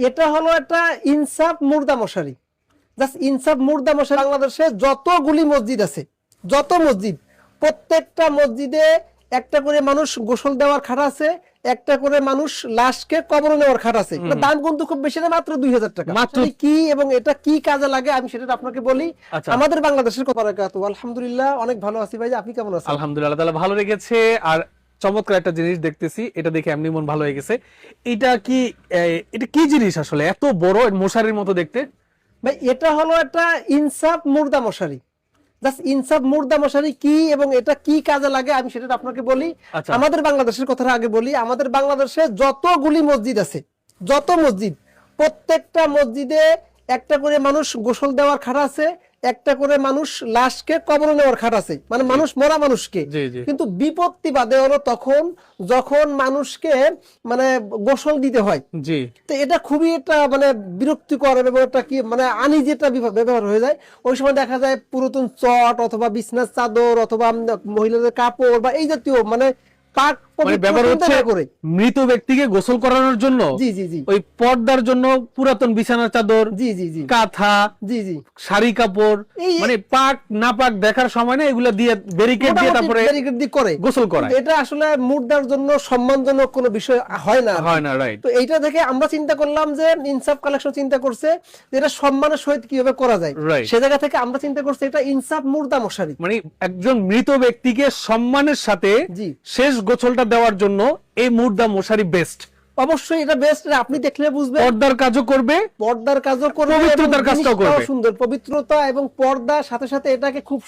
এটা হলো একটা ইনসাফ মুর্দা মশারি। জাস্ট ইনসাফ মুর্দা মশারি বাংলাদেশে যতগুলি মসজিদ আছে, যত মসজিদ, প্রত্যেকটা মসজিদে একটা করে মানুষ গোসল দেওয়ার খাট আছে, একটা করে মানুষ লাশকে কবরে নেওয়ার খাট আছে। দাম কিন্তু খুব বেশি না, মাত্র 2000 টাকা। কি এবং এটা কি কাজে লাগে আমি সেটা আপনাকে বলি। আমাদের বাংলাদেশের কথা আলহামদুলিল্লাহ অনেক ভালো আছি ভাই, আপনি কেমন আছেন? আলহামদুলিল্লাহ, তাহলে ভালো রেখেছে। আর চমৎকার একটা জিনিস দেখতেছি, এটা দেখে এমনি মন ভালো হয়ে গেছে। এটা কি জিনিস আসলে এত বড় মশারির মতো দেখতে? ভাই এটা হলো একটা ইনসাফ মুর্দা মশারি। জাস্ট ইনসাফ মুর্দা মশারি কি এবং এটা কি কাজে লাগে আমি সেটা আপনাকে বলি। আমাদের বাংলাদেশের কথাটা আগে বলি। আমাদের বাংলাদেশে যতগুলি মসজিদ আছে, যত মসজিদ, প্রত্যেকটা মসজিদে একটা করে মানুষ গোসল দেওয়ার খাট আছে, একটা করে মানুষ লাশকে কবরে নেওয়ার খাট আছে, মানে মানুষ মরা মানুষকে। কিন্তু বিপত্তি বাদে হলো তখন যখন মানুষকে মানে গোসল দিতে হয়। তো এটা খুবই একটা মানে বিরক্তিকর এবং একটা কি মানে আনইজি একটা ব্যবহার হয়ে যায়। ওই সময় দেখা যায় পুরাতন চট অথবা বিছনার চাদর অথবা মহিলাদের কাপড় বা এই জাতীয় মানে ব্যবহার হচ্ছে মৃত ব্যক্তিকে গোসল করানোর জন্য। ওই পর্দার জন্য পুরাতন বিছানার চাদর, কাঁথা, শাড়ি কাপড়, মানে পাক না পাক দেখার সময় না এগুলা দিয়ে ব্যারিকেড দিয়ে তারপরে করে গোসল করা। এটা আসলে মুর্দার জন্য সম্মানজনক কোনো বিষয় হয় না। রাইট। তো এইটা থেকে আমরা চিন্তা করলাম যে ইনসাফ কালেকশন চিন্তা করছে যে এটা সম্মানের সহিত কিভাবে করা যায়। সে জায়গা থেকে আমরা চিন্তা করছি এটা ইনসাফ মুর্দা মশারি, মানে একজন মৃত ব্যক্তিকে সম্মানের সাথে শেষ গোসলটা দেওয়ার জন্য এই মুর্দা মশারি বেস্ট। অবশ্যই এটা বেস্ট, আপনি দেখলে বুঝবেন। পর্দার কাজও করবে, পবিত্রতার কাজটাও করবে। সুন্দর পবিত্রতা এবং পর্দার সাথে সাথে এটাকে খুব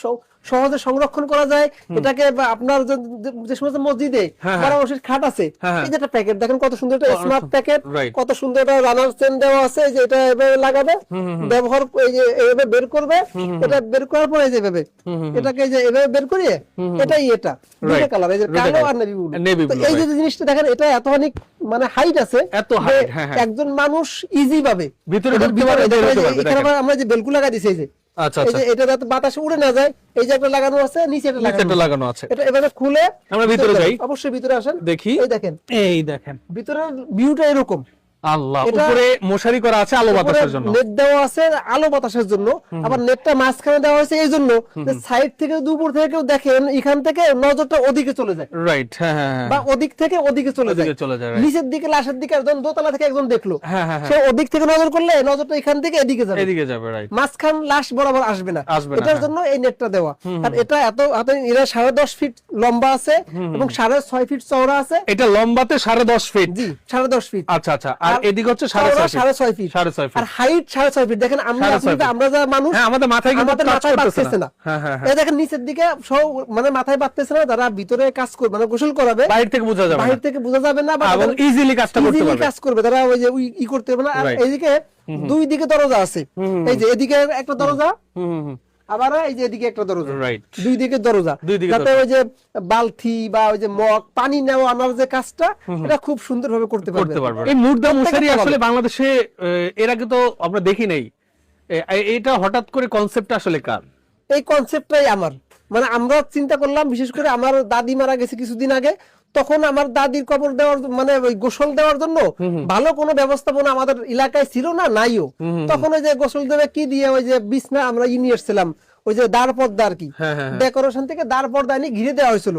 সহজে সংরক্ষণ করা যায়। এটাকে আপনার যে সমস্ত মসজিদে মশারির খাট আছে, এই যে একটা প্যাকেট দেখেন কত সুন্দর, একটা স্মার্ট প্যাকেট, কত সুন্দর একটা রানার চেন দেওয়া আছে যে এটা এভাবে লাগাবে, ব্যবহার এই যে এভাবে বের করবে, এটা বের করার পরে যে এভাবে এটাকে যে এভাবে বের করিয়ে এটাই এটা দুটো কালার, এই যে কালো আর নেভি ব্লু। এই যে জিনিসটা দেখেন এটা এত অনেক মানে হাইট আছে, এত হাইট একজন মানুষ ইজি ভাবে ভিতরে ঢুকতে পারবে। এখানে আমরা যে বেলকু লাগা দিছি এই যে এটা যাতে বাতাসে উড়ে না যায়, এই যে একটা লাগানো আছে, নিচে একটা লাগানো আছে। এটা এভাবে খুলে আমরা ভিতরে যাই। অবশ্যই ভিতরে আসেন, দেখি। এই দেখেন ভিতরের ভিউটা এরকম। আল্লাহ, উপরে মশারি করা আছে আলো বাতাসের জন্য, নেট দেওয়া আছে আলো বাতাসের জন্য। আবার নেটটা মাঝখানে দেওয়া হয়েছে এই জন্য যে সাইড থেকে দুপুর থেকে কেউ দেখেন এখান থেকে নজরটা ওদিকে চলে যায়। রাইট। বা ওদিক থেকে ওদিকে চলে যায়। নিচের দিকে লাশের দিকে একজন দোতলা থেকে একজন দেখলো, সে ওদিক থেকে নজর করলে নজরটা এখান থেকে এদিকে যাবে। রাইট। মাঝখান লাশ বরাবর আসবে না, এটার জন্য এই নেটটা দেওয়া। আর এটা এত এরা 10.5 ফিট লম্বা আছে এবং 6.5 ফিট চওড়া আছে। এটা লম্বাতে 10.5 ফিট। জি, 10.5 ফিট। আচ্ছা আচ্ছা। আর এদিকে হচ্ছে 6.5 ফিট। আর হাইট 6.5 ফিট। দেখেন আমরা যা মানুষ আমাদের মাথায় বাঁধতেছে না। দেখেন নিচের দিকে মানে মাথায় বাঁধতেছে না। যারা ভিতরে কাজ করবে মানে গোসল করাবে, বাইরে থেকে বোঝা যাবে না, এবং ইজিলি কাজ করবে তারা ওই যে ই করতে হবে না। আর এইদিকে দুই দিকে দরজা আছে, এই যে এদিকে একটা দরজা, আবার এই যে এদিকে একটা দরজা, দুই দিকে দরজা, যাতে ওই যে বালতি বা ওই যে মগ পানি নেওয়া আনার যে কাজটা এটা খুব সুন্দরভাবে করতে পারবে। এই মুর্দা মশারি আসলে বাংলাদেশে এর আগে তো আমরা দেখি নাই। এটা হঠাৎ করে কনসেপ্টটা আসলে কার? এই কনসেপ্টটাই আমার, মানে আমরা চিন্তা করলাম, বিশেষ করে আমার দাদি মারা গেছে কিছুদিন আগে, তখন আমার দাদির কবর দেওয়ার মানে ওই গোসল দেওয়ার জন্য ভালো কোনো ব্যবস্থাপনা আমাদের এলাকায় ছিল না, নাইও। তখন ওই যে গোসল দেবে কি দিয়ে ওই যে বিছনা আমরা নিয়ে এসেছিলাম, ওই যে দাঁড় পর্দা আর কি, ডেকোরেশন থেকে দাঁড় পর্দা নিয়ে ঘিরে দেওয়া হয়েছিল।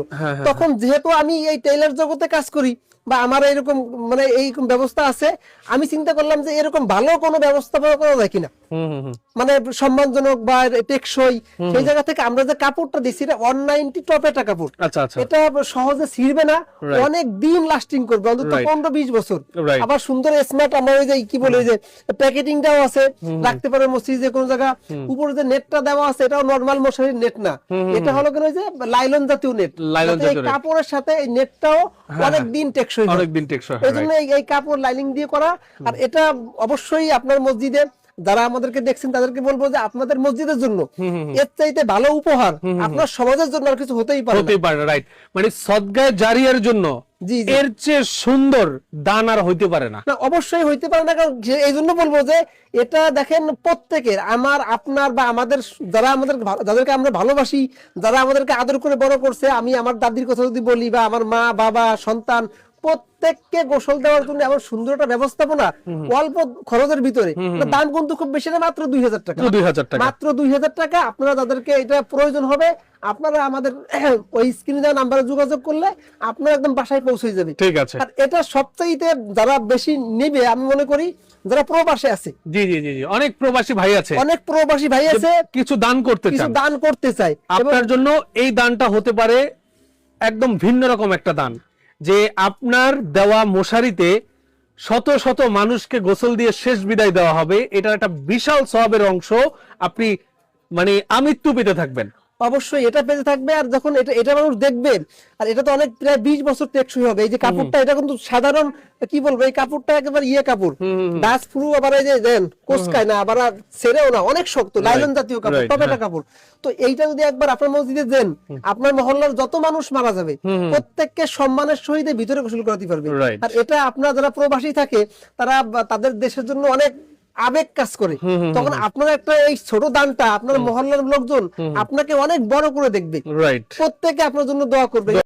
তখন যেহেতু আমি এই টেইলার জগতে কাজ করি বা আমার এরকম মানে এইরকম ব্যবস্থা আছে, আমি চিন্তা করলাম যে এরকম ভালো কোনো ব্যবস্থাপনা করা যায় কিনা, মানে সম্মানজনক বা টেকসই। সেই জায়গা থেকে আমরা যে কাপড়টা দিচ্ছি এটা 190 টপ একটা কাপড়। এটা সহজে ছিঁড়বে না, অনেক দিন লাস্টিং করবে, অন্তত 15-20 বছর। আবার সুন্দর স্মার্ট আমরা ওই যে কি বলে যে প্যাকেটিংটাও আছে, রাখতে পারে মসজিদে যে কোনো জায়গা। উপরে যে নেটটা দেওয়া আছে এটাও নরমাল মশারির নেট না, এটা হলো কেন যে লাইলন জাতীয় নেট। এই কাপড়ের সাথে এই নেটটাও অনেক দিন টেকসই, এই জন্য এই কাপড় লাইনিং দিয়ে করা। আর এটা অবশ্যই আপনার মসজিদে যারা আমাদেরকে দেখছেন তাদেরকে বলবো যে আপনাদের মসজিদের জন্য এর চাইতে ভালো উপহার আপনার সমাজের জন্য আর কিছু হতেই পারে। রাইট, মানে সদকায়ে জারিয়ার জন্য এর চেয়ে সুন্দর দান আর হইতে পারে না। অবশ্যই হইতে পারে না, কারণ এই জন্য বলবো যে এটা দেখেন প্রত্যেকের, আমার আপনার বা আমাদের যাদেরকে আমরা ভালোবাসি, যারা আমাদেরকে আদর করে বড় করছে। আমি আমার দাদির কথা যদি বলি বা আমার মা বাবা সন্তান প্রত্যেককে গোসল দেওয়ার জন্য এমন সুন্দর একটা ব্যবস্থাপনা, অল্প খরচের ভিতরে। দাম কিন্তু খুব বেশি না, মাত্র 2000 টাকা, মাত্র 2000 টাকা। আপনারা যাদেরকে এটা প্রয়োজন হবে, আপনারা আমাদের ওই স্ক্রিনে দেওয়া নাম্বারে যোগাযোগ করলে আপনারা একদম বাসায় পৌঁছে যাবে। ঠিক আছে। আর এটা সবচাইতে যারা বেশি নেবে আমি মনে করি যারা প্রবাসে আছে। জি জি জি, অনেক প্রবাসী ভাই আছে, অনেক প্রবাসী ভাই আছে কিছু দান করতে চায়, কিছু দান করতে চায়। আপনার জন্য এই দানটা হতে পারে একদম ভিন্ন রকম একটা দান, যে আপনার দেওয়া মশারিতে শত শত মানুষকে গোসল দিয়ে শেষ বিদায় দেওয়া হবে। এটা একটা বিশাল সওয়াবের অংশ, আপনি মানে আমৃত্যু পেতে থাকবেন। অবশ্যই এটা পেতে থাকবে। আর যখন এটা মানুষ দেখবে, আর এটা তো অনেক প্রায় 20 বছর টেকসই হবে। এই যে কাপড়টা, এটা কিন্তু সাধারণ কি বলবো, এই কাপড়টা একেবারে কাপড়, ডাস প্রুফ, আবার এই যে দেন কোসকায় না, আবার ছেড়েও না, অনেক শক্ত লাইলন জাতীয় কাপড়, টমেটো কাপড়। তো এইটা যদি একবার আপনার মসজিদে দেন, আপনার মহল্লার যত মানুষ মারা যাবে প্রত্যেককে সম্মানের সহিত ভিতরে গোসল করাতে পারবে। আর এটা আপনারা যারা প্রবাসী থাকে, তারা তাদের দেশের জন্য অনেক আবেগ কাজ করে, তখন আপনার একটা এই ছোট দানটা আপনার মহল্লার লোকজন আপনাকে অনেক বড় করে দেখবে, প্রত্যেকে আপনার জন্য দোয়া করবে।